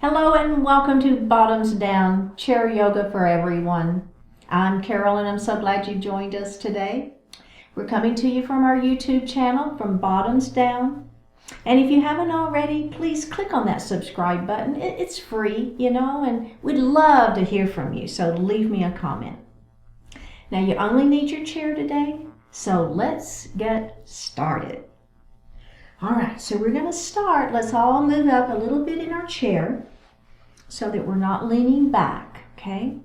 Hello and welcome to Bottoms Down, Chair Yoga for Everyone. I'm Carol and I'm so glad you joined us today. We're coming to you from our YouTube channel, from Bottoms Down. And if you haven't already, please click on that subscribe button. It's free, and we'd love to hear from you, so leave me a comment. Now you only need your chair today, so let's get started. All right, so we're going to start. Let's all move up a little bit in our chair so that we're not leaning back, okay?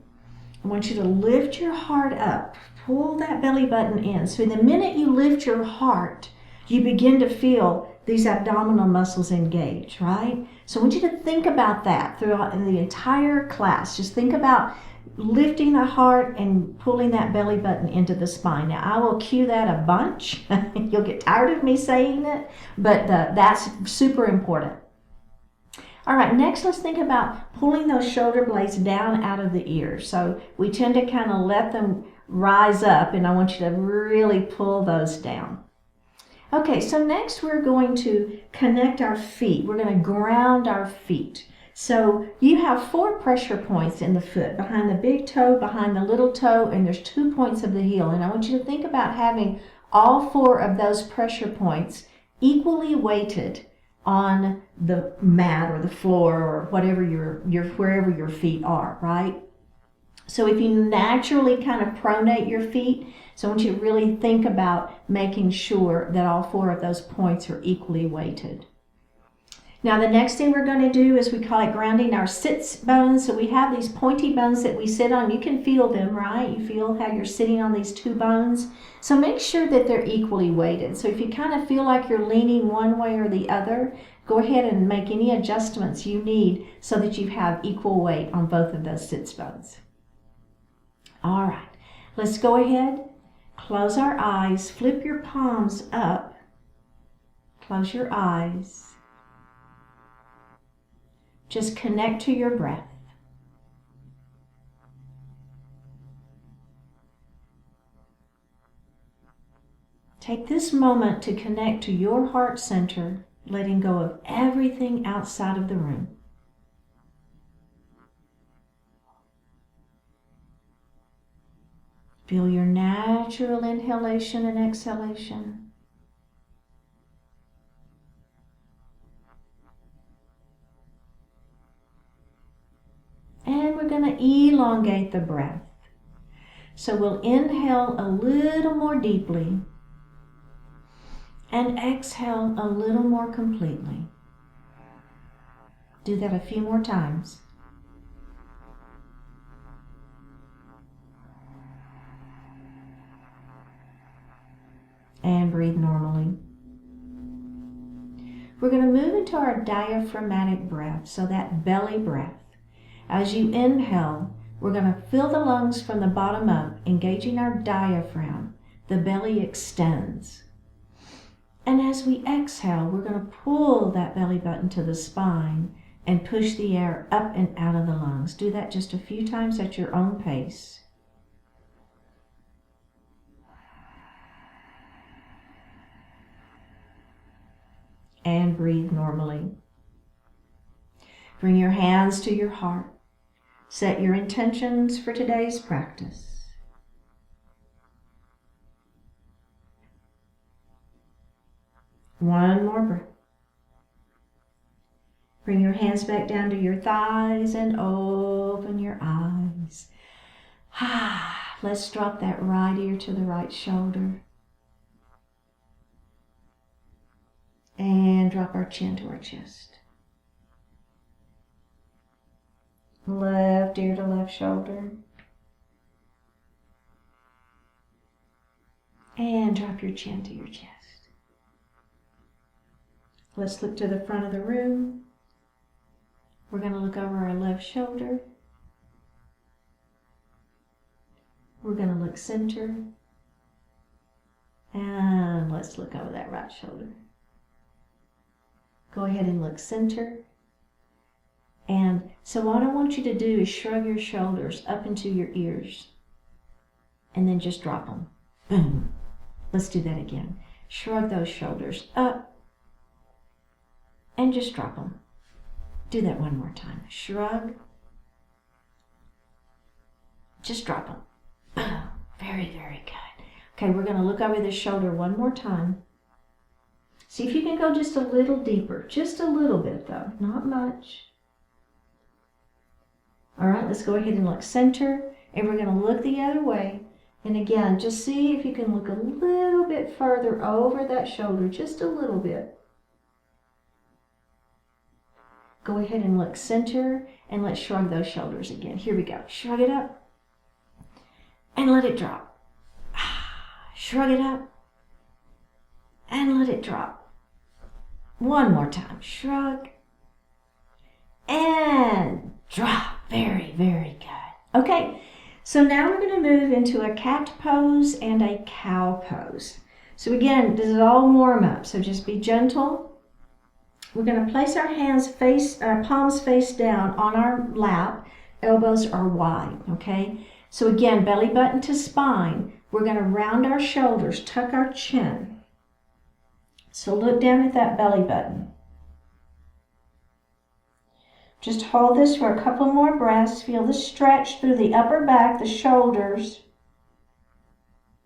I want you to lift your heart up. Pull that belly button in. So the minute you lift your heart, you begin to feel these abdominal muscles engage, right? So I want you to think about that throughout in the entire class. Just think about lifting the heart and pulling that belly button into the spine. Now I will cue that a bunch. You'll get tired of me saying it, but that's super important. All right, next let's think about pulling those shoulder blades down out of the ears. So we tend to kind of let them rise up, and I want you to really pull those down. Okay, so next we're going to connect our feet. We're going to ground our feet. So you have 4 pressure points in the foot, behind the big toe, behind the little toe, and there's 2 points of the heel. And I want you to think about having all 4 of those pressure points equally weighted on the mat or the floor or whatever wherever your feet are, right? So if you naturally kind of pronate your feet, so I want you to really think about making sure that all 4 of those points are equally weighted. Now the next thing we're going to do is we call it grounding our sits bones. So we have these pointy bones that we sit on. You can feel them, right? You feel how you're sitting on these 2 bones. So make sure that they're equally weighted. So if you kind of feel like you're leaning one way or the other, go ahead and make any adjustments you need so that you have equal weight on both of those sits bones. All right, let's go ahead, close our eyes, flip your palms up, close your eyes. Just connect to your breath. Take this moment to connect to your heart center, letting go of everything outside of the room. Feel your natural inhalation and exhalation. And we're going to elongate the breath. So we'll inhale a little more deeply and exhale a little more completely. Do that a few more times. And breathe normally. We're going to move into our diaphragmatic breath, so that belly breath. As you inhale, we're going to fill the lungs from the bottom up, engaging our diaphragm. The belly extends. And as we exhale, we're going to pull that belly button to the spine and push the air up and out of the lungs. Do that just a few times at your own pace. And breathe normally. Bring your hands to your heart. Set your intentions for today's practice. One more breath. Bring your hands back down to your thighs and open your eyes. Let's drop that right ear to the right shoulder. And drop our chin to our chest. Left ear to left shoulder. And drop your chin to your chest. Let's look to the front of the room. We're going to look over our left shoulder. We're going to look center. And let's look over that right shoulder. Go ahead and look center. And so what I want you to do is shrug your shoulders up into your ears and then just drop them. Boom. Let's do that again. Shrug those shoulders up and just drop them. Do that one more time. Shrug. Just drop them. Oh, very, very good. Okay, we're going to look over the shoulder one more time. See if you can go just a little deeper. Just a little bit though, not much. All right, let's go ahead and look center, and we're going to look the other way. And again, just see if you can look a little bit further over that shoulder, just a little bit. Go ahead and look center, and let's shrug those shoulders again. Here we go. Shrug it up, and let it drop. Shrug it up, and let it drop. One more time. Shrug, and drop. Very, very good. Okay, so now we're going to move into a cat pose and a cow pose. So again, this is all warm up, so just be gentle. We're going to place our hands palms face down on our lap. Elbows are wide, okay? So again, belly button to spine. We're going to round our shoulders, tuck our chin. So look down at that belly button. Just hold this for a couple more breaths. Feel the stretch through the upper back, the shoulders,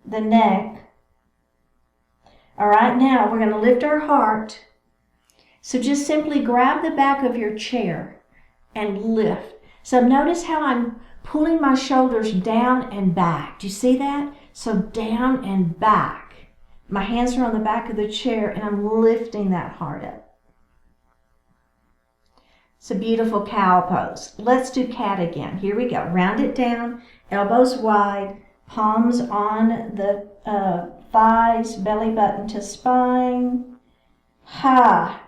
the neck. All right, now we're going to lift our heart. So just simply grab the back of your chair and lift. So notice how I'm pulling my shoulders down and back. Do you see that? So down and back. My hands are on the back of the chair and I'm lifting that heart up. It's a beautiful cow pose. Let's do cat again. Here we go. Round it down, elbows wide, palms on the thighs, belly button to spine.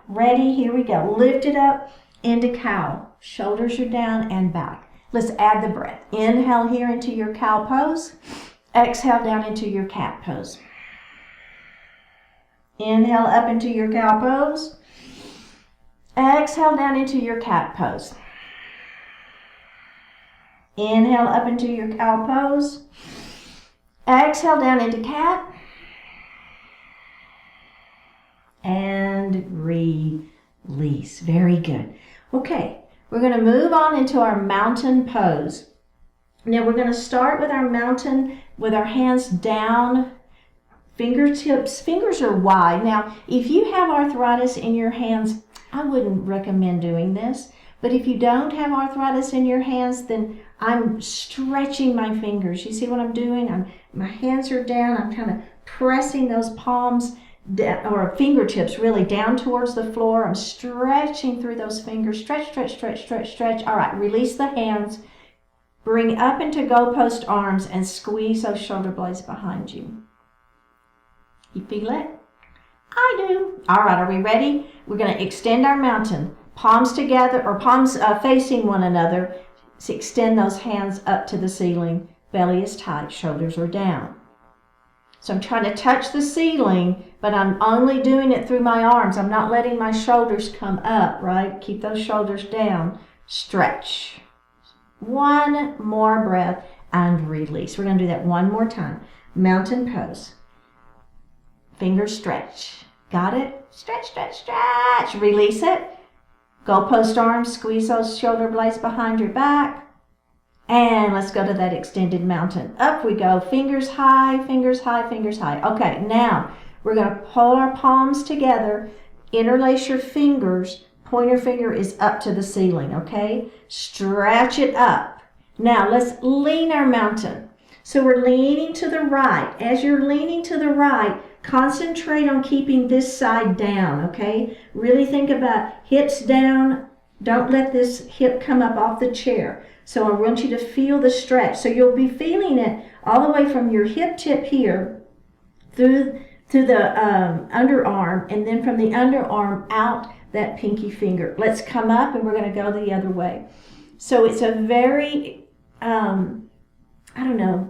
Ready? Here we go. Lift it up into cow. Shoulders are down and back. Let's add the breath. Inhale here into your cow pose. Exhale down into your cat pose. Inhale up into your cow pose. Exhale down into your cat pose. Inhale up into your cow pose. Exhale down into cat. And release. Very good. Okay, we're going to move on into our mountain pose. Now we're going to start with our mountain with our hands down, fingertips. Fingers are wide. Now, if you have arthritis in your hands, I wouldn't recommend doing this, but if you don't have arthritis in your hands, then I'm stretching my fingers. You see what I'm doing? My hands are down. I'm kind of pressing those palms down, or fingertips really down towards the floor. I'm stretching through those fingers. Stretch, stretch, stretch, stretch, stretch. All right, release the hands. Bring up into goalpost arms and squeeze those shoulder blades behind you. You feel it? I do. All right, are we ready? We're going to extend our mountain. Palms together, or palms facing one another. So extend those hands up to the ceiling. Belly is tight, shoulders are down. So I'm trying to touch the ceiling, but I'm only doing it through my arms. I'm not letting my shoulders come up, right? Keep those shoulders down. Stretch. One more breath and release. We're going to do that one more time. Mountain pose. Fingers stretch. Got it? Stretch, stretch, stretch. Release it. Goalpost arms. Squeeze those shoulder blades behind your back. And let's go to that extended mountain. Up we go. Fingers high, fingers high, fingers high. Okay, now we're going to pull our palms together. Interlace your fingers. Pointer finger is up to the ceiling, okay? Stretch it up. Now let's lean our mountain. So we're leaning to the right. As you're leaning to the right, concentrate on keeping this side down, okay? Really think about hips down. Don't let this hip come up off the chair. So I want you to feel the stretch. So you'll be feeling it all the way from your hip tip here through the underarm, and then from the underarm out that pinky finger. Let's come up and we're going to go the other way. So it's a very,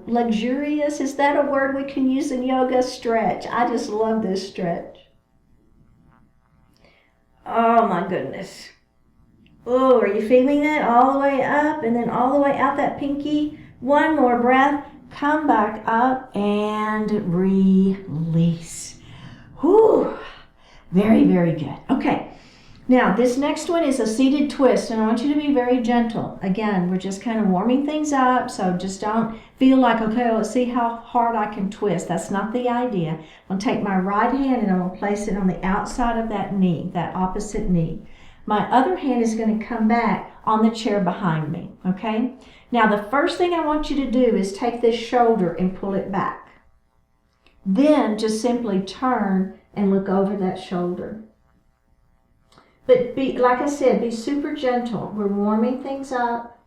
luxurious, is that a word we can use in yoga? Stretch. I just love this stretch. Oh my goodness. Oh, are you feeling it? All the way up and then all the way out that pinky. One more breath. Come back up and release. Whew. Very, very good. Okay. Now, this next one is a seated twist, and I want you to be very gentle. Again, we're just kind of warming things up, so just don't feel like, okay, let's see how hard I can twist. That's not the idea. I'm going to take my right hand and I'm going to place it on the outside of that knee, that opposite knee. My other hand is going to come back on the chair behind me, okay? Now, the first thing I want you to do is take this shoulder and pull it back. Then just simply turn and look over that shoulder. But like I said, be super gentle. We're warming things up.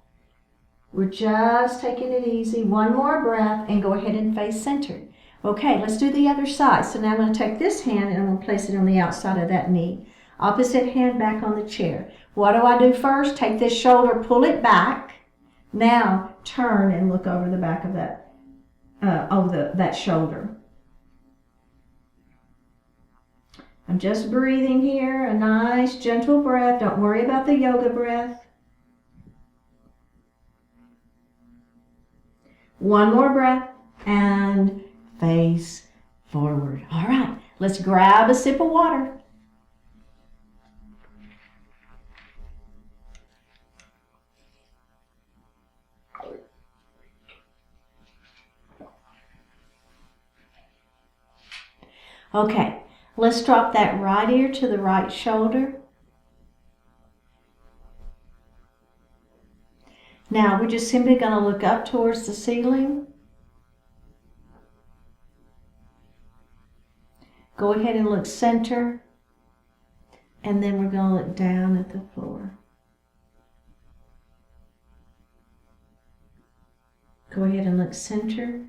We're just taking it easy. One more breath and go ahead and face center. Okay, let's do the other side. So now I'm going to take this hand and I'm going to place it on the outside of that knee. Opposite hand back on the chair. What do I do first? Take this shoulder, pull it back. Now turn and look over the back of that, that shoulder. I'm just breathing here, a nice gentle breath. Don't worry about the yoga breath. One more breath and face forward. All right, let's grab a sip of water. Okay. Let's drop that right ear to the right shoulder. Now we're just simply going to look up towards the ceiling. Go ahead and look center. And then we're going to look down at the floor. Go ahead and look center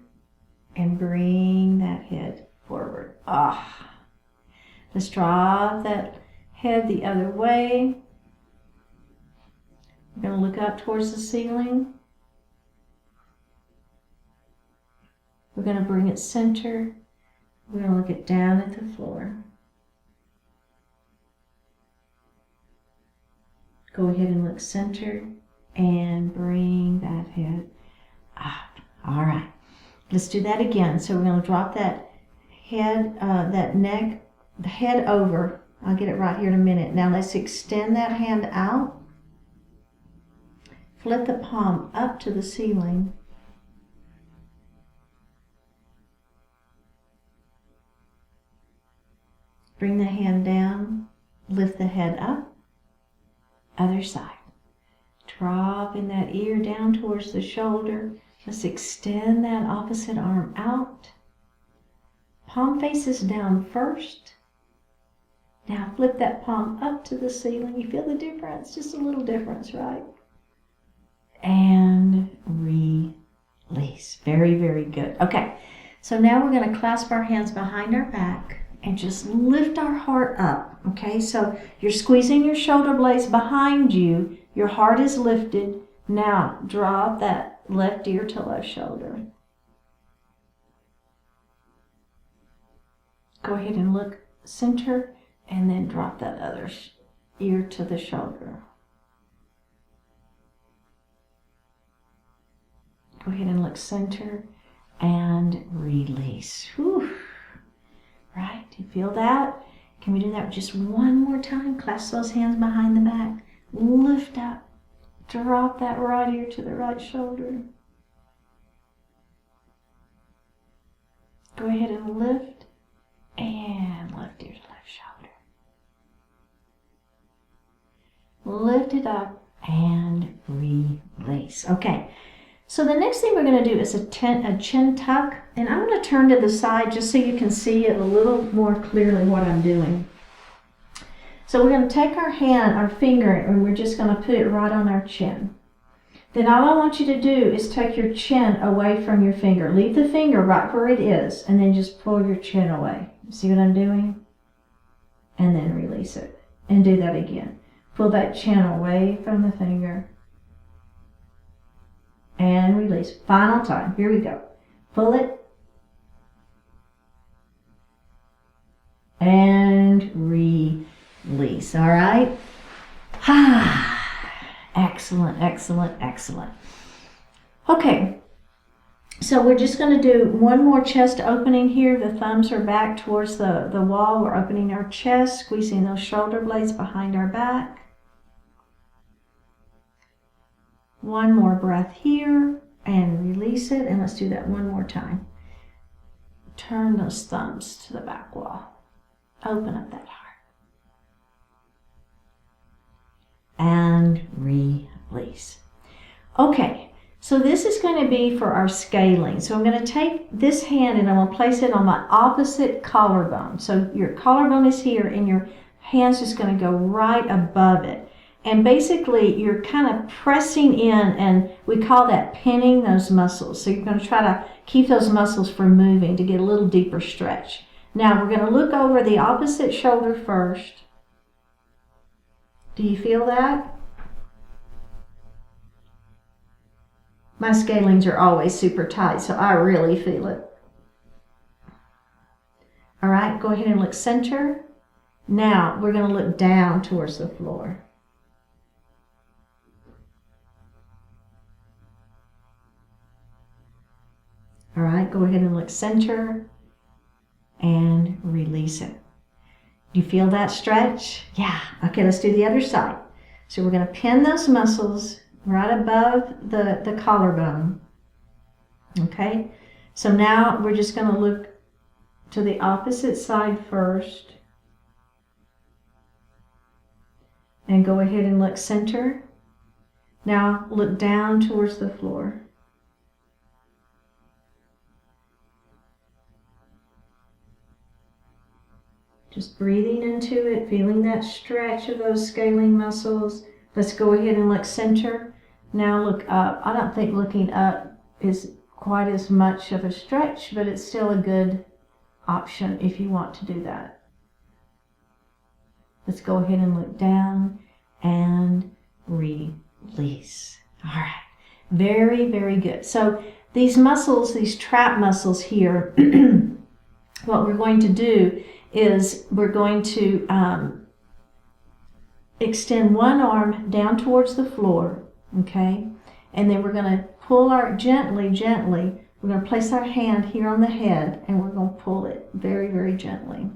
and bring that head forward. Ah. Let's drop that head the other way. We're going to look up towards the ceiling. We're going to bring it center. We're going to look it down at the floor. Go ahead and look center and bring that head up. All right. Let's do that again. So we're going to drop that head, that neck, the head over. I'll get it right here in a minute. Now let's extend that hand out. Flip the palm up to the ceiling. Bring the hand down. Lift the head up. Other side. Dropping that ear down towards the shoulder. Let's extend that opposite arm out. Palm faces down first. Now flip that palm up to the ceiling. You feel the difference? Just a little difference, right? And release. Very, very good. Okay, so now we're going to clasp our hands behind our back and just lift our heart up. Okay, so you're squeezing your shoulder blades behind you. Your heart is lifted. Now drop that left ear to left shoulder. Go ahead and look center. And then drop that other ear to the shoulder. Go ahead and look center and release. Whew. Right, do you feel that? Can we do that just one more time? Clasp those hands behind the back. Lift up. Drop that right ear to the right shoulder. Go ahead and lift and left ear to left shoulder. Lift it up and release. Okay, so the next thing we're going to do is a chin tuck, and I'm going to turn to the side just so you can see it a little more clearly what I'm doing. So we're going to take our hand, our finger, and we're just going to put it right on our chin. Then all I want you to do is take your chin away from your finger. Leave the finger right where it is, and then just pull your chin away. See what I'm doing? And then release it. And do that again. Pull that chin away from the finger. And release. Final time. Here we go. Pull it. And release. All right? Excellent, excellent, excellent. Okay. So we're just going to do one more chest opening here. The thumbs are back towards the wall. We're opening our chest, squeezing those shoulder blades behind our back. One more breath here and release it. And let's do that one more time. Turn those thumbs to the back wall. Open up that heart. And release. Okay. So this is going to be for our scaling. So I'm going to take this hand and I'm going to place it on my opposite collarbone. So your collarbone is here and your hand's just going to go right above it. And basically you're kind of pressing in, and we call that pinning those muscles. So you're going to try to keep those muscles from moving to get a little deeper stretch. Now we're going to look over the opposite shoulder first. Do you feel that? My scalings are always super tight, so I really feel it. All right, go ahead and look center. Now we're going to look down towards the floor. All right, go ahead and look center and release it. You feel that stretch? Yeah. Okay, let's do the other side. So we're going to pin those muscles right above the collarbone. Okay, so now we're just going to look to the opposite side first and go ahead and look center. Now look down towards the floor. Just breathing into it, feeling that stretch of those scaling muscles. Let's go ahead and look center. Now look up. I don't think looking up is quite as much of a stretch, but it's still a good option if you want to do that. Let's go ahead and look down and release. All right. Very, very good. So these muscles, these trap muscles here, what we're going to do is we're going to extend one arm down towards the floor. Okay, and then we're going to pull our gently, we're going to place our hand here on the head and we're going to pull it very, very gently.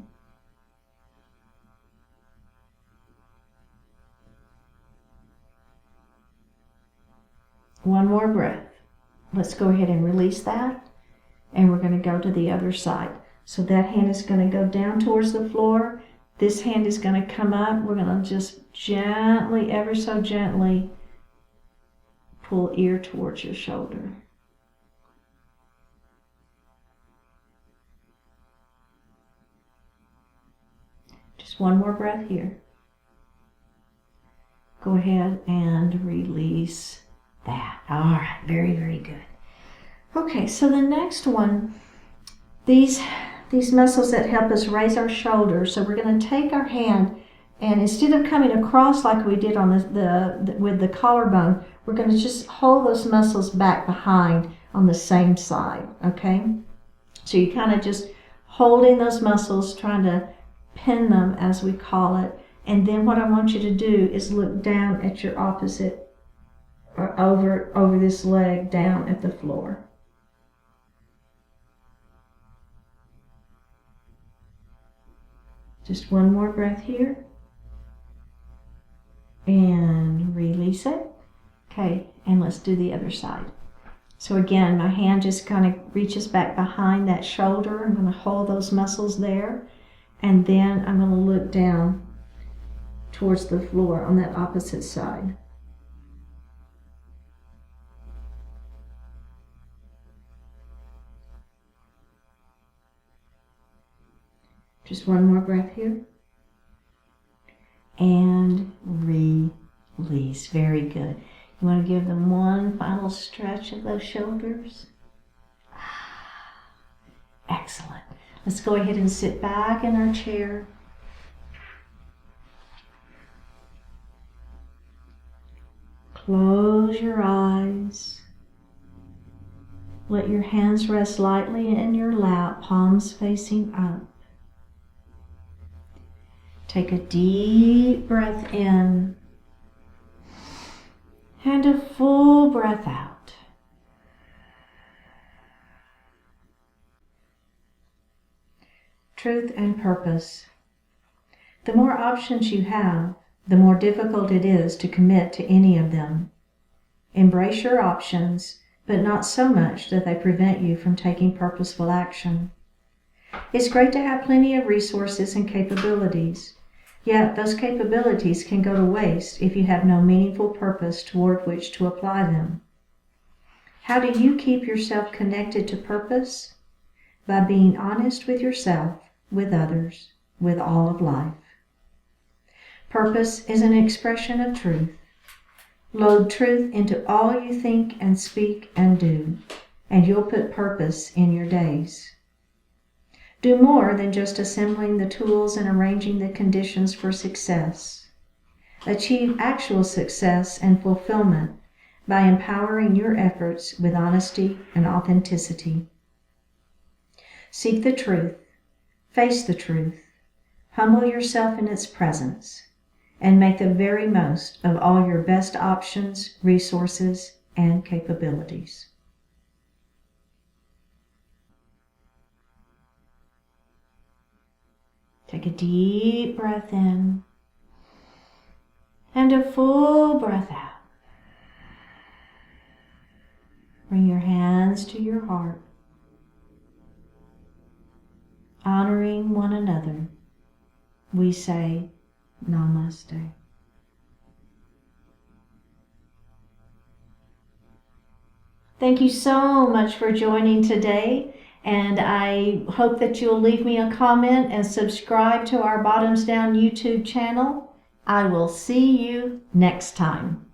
One more breath. Let's go ahead and release that, and we're going to go to the other side. So that hand is going to go down towards the floor. This hand is going to come up. We're going to just gently, ever so gently, pull ear towards your shoulder. Just one more breath here. Go ahead and release that. All right, very, very good. Okay, so the next one, these muscles that help us raise our shoulders. So we're going to take our hand, and instead of coming across like we did on with the collarbone, we're going to just hold those muscles back behind on the same side, okay? So you're kind of just holding those muscles, trying to pin them, as we call it. And then what I want you to do is look down at your opposite, or over this leg, down at the floor. Just one more breath here. And release it. Okay, and let's do the other side. So again, my hand just kind of reaches back behind that shoulder. I'm going to hold those muscles there. And then I'm going to look down towards the floor on that opposite side. Just one more breath here. And release. Very good. You want to give them one final stretch of those shoulders. Excellent. Let's go ahead and sit back in our chair. Close your eyes. Let your hands rest lightly in your lap, palms facing up. Take a deep breath in and a full breath out. truth, and purpose. The more options you have, the more difficult it is to commit to any of them. Embrace your options, but not so much that they prevent you from taking purposeful action. It's great to have plenty of resources and capabilities, yet those capabilities can go to waste if you have no meaningful purpose toward which to apply them. How do you keep yourself connected to purpose? By being honest with yourself, with others, with all of life. Purpose is an expression of truth. Load truth into all you think and speak and do, and you'll put purpose in your days. Do more than just assembling the tools and arranging the conditions for success. Achieve actual success and fulfillment by empowering your efforts with honesty and authenticity. Seek the truth, face the truth, humble yourself in its presence, and make the very most of all your best options, resources, and capabilities. Take a deep breath in and a full breath out. Bring your hands to your heart, honoring one another. We say Namaste. Thank you so much for joining today, and I hope that you'll leave me a comment and subscribe to our Bottoms Down YouTube channel. I will see you next time.